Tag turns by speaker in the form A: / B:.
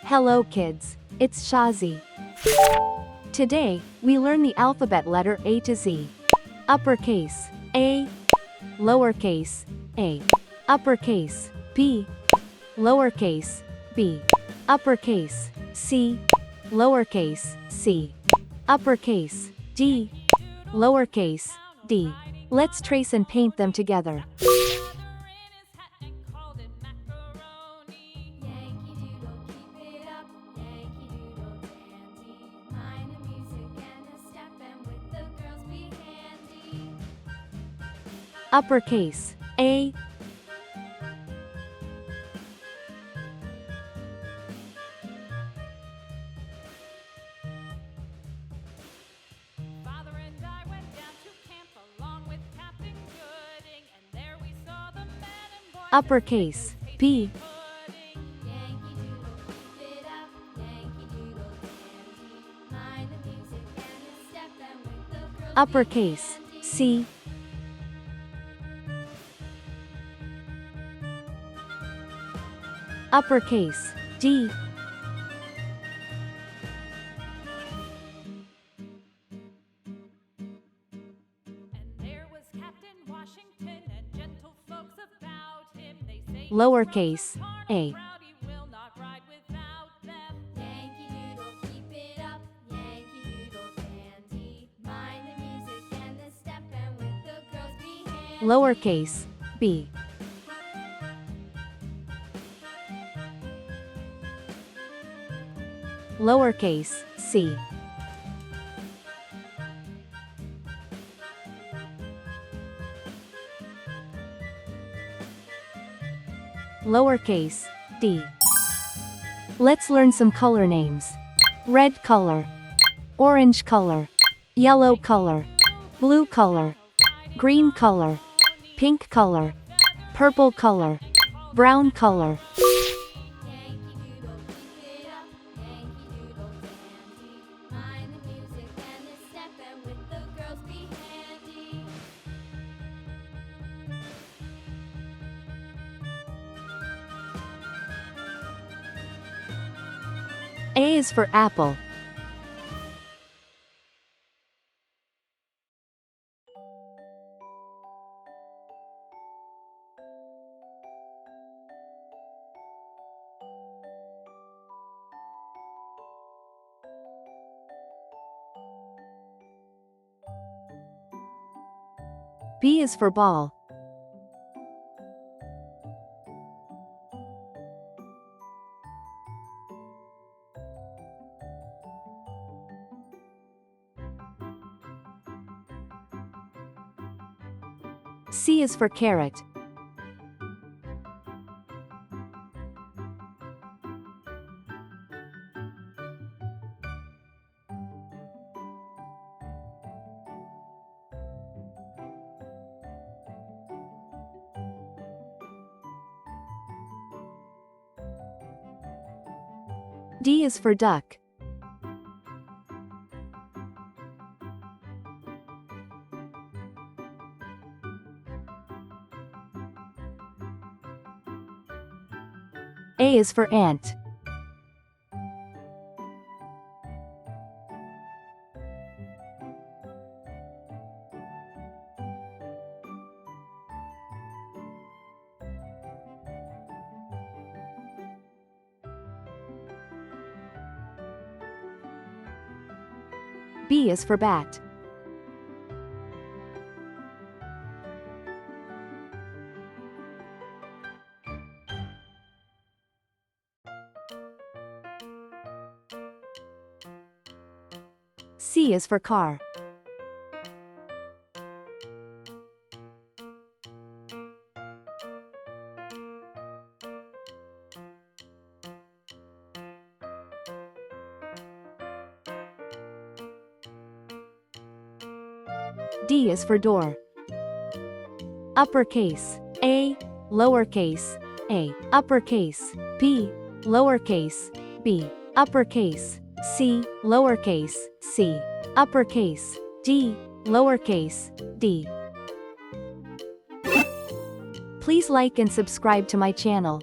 A: Hello kids, it's Shazi. Today, we learn the alphabet letter A to Z. Uppercase, A. Lowercase, A. Uppercase, B. Lowercase, B. Uppercase, C. Lowercase, C. Uppercase, D. Lowercase, D. Let's trace and paint them together. Uppercase, A. Uppercase, B. Uppercase, C. Uppercase, D. Lowercase, A. Lowercase, B. Lowercase, C. Lowercase, D. Let's learn some color names. Red color, orange color, yellow color, blue color, green color, pink color, purple color, brown color. A is for apple. B is for ball. C is for carrot. D is for duck. A is for ant. B is for bat. C is for car. D is for door. Uppercase, A. Lowercase, A. Uppercase, B. Lowercase, B. Uppercase, C. Lowercase, C. Uppercase, D. Lowercase, D. Please like and subscribe to my channel.